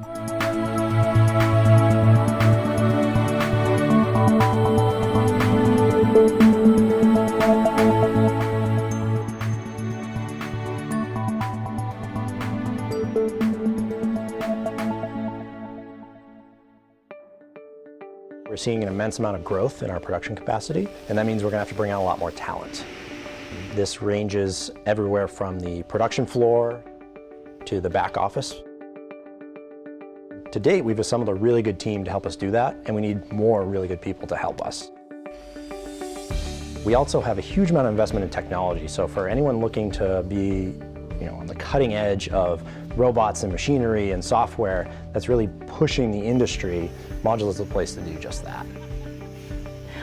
We're seeing an immense amount of growth in our production capacity, and that means we're going to have to bring out a lot more talent. This ranges everywhere from the production floor to the back office. To date, we've assembled a really good team to help us do that, and we need more really good people to help us. We also have a huge amount of investment in technology, so for anyone looking to be on the cutting edge of robots and machinery and software that's really pushing the industry, Modula is the place to do just that.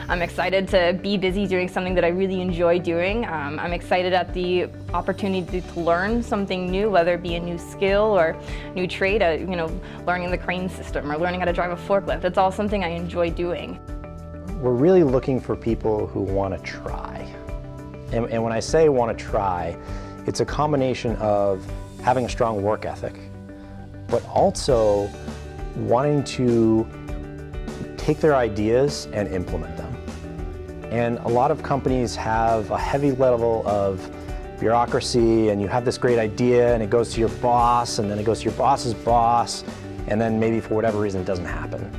I'm excited to be busy doing something that I really enjoy doing. I'm excited at the opportunity to learn something new, whether it be a new skill or new trade, learning the crane system or learning how to drive a forklift. It's all something I enjoy doing. We're really looking for people who want to try. And when I say want to try, it's a combination of having a strong work ethic, but also wanting to take their ideas and implement them. And a lot of companies have a heavy level of bureaucracy, and you have this great idea and it goes to your boss, and then it goes to your boss's boss, and then maybe for whatever reason it doesn't happen.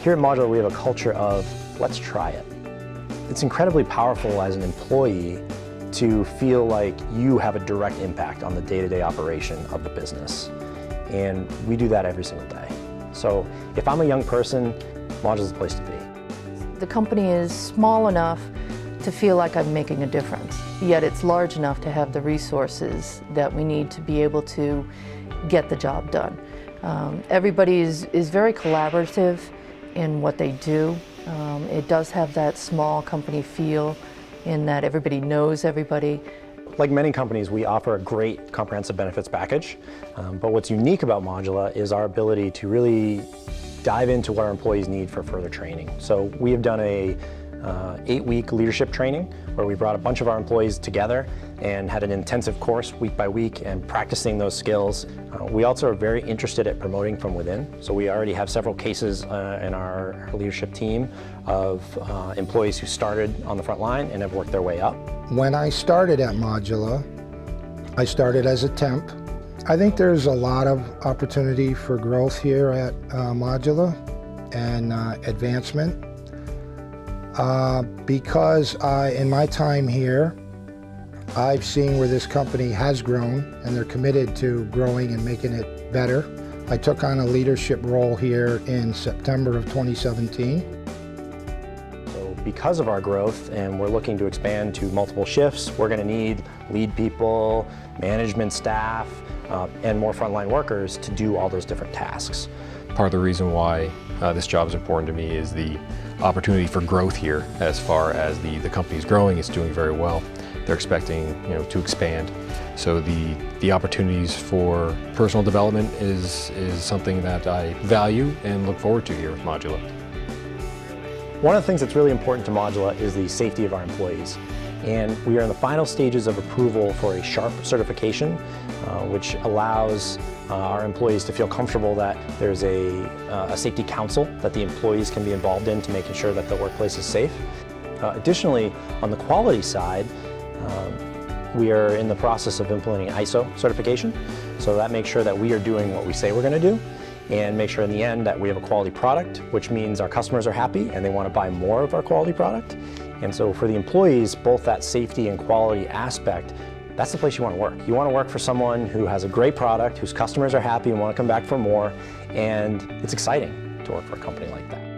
Here at Modula we have a culture of let's try it. It's incredibly powerful as an employee to feel like you have a direct impact on the day-to-day operation of the business. And we do that every single day. So if I'm a young person, Modula is the place to be. The company is small enough to feel like I'm making a difference, yet it's large enough to have the resources that we need to be able to get the job done. Everybody is very collaborative in what they do. It does have that small company feel in that everybody knows everybody. Like many companies, we offer a great comprehensive benefits package, but what's unique about Modula is our ability to really dive into what our employees need for further training. So we have done a 8-week leadership training where we brought a bunch of our employees together and had an intensive course week by week and practicing those skills. We also are very interested at promoting from within. So we already have several cases in our leadership team of employees who started on the front line and have worked their way up. When I started at Modula, I started as a temp. I think there's a lot of opportunity for growth here at Modula and advancement. Because in my time here, I've seen where this company has grown and they're committed to growing and making it better. I took on a leadership role here in September of 2017. So because of our growth and we're looking to expand to multiple shifts, we're going to need lead people, management staff, and more frontline workers to do all those different tasks. Part of the reason why this job is important to me is the opportunity for growth here. As far as the company is growing, it's doing very well. They're expecting to expand. So the opportunities for personal development is something that I value and look forward to here with Modula. One of the things that's really important to Modula is the safety of our employees. And we are in the final stages of approval for a SHARP certification, which allows our employees to feel comfortable that there's a safety council that the employees can be involved in to making sure that the workplace is safe. Additionally, on the quality side, we are in the process of implementing ISO certification. So that makes sure that we are doing what we say we're going to do and make sure in the end that we have a quality product, which means our customers are happy and they want to buy more of our quality product. And so for the employees, both that safety and quality aspect, that's the place you want to work. You want to work for someone who has a great product, whose customers are happy and want to come back for more, and it's exciting to work for a company like that.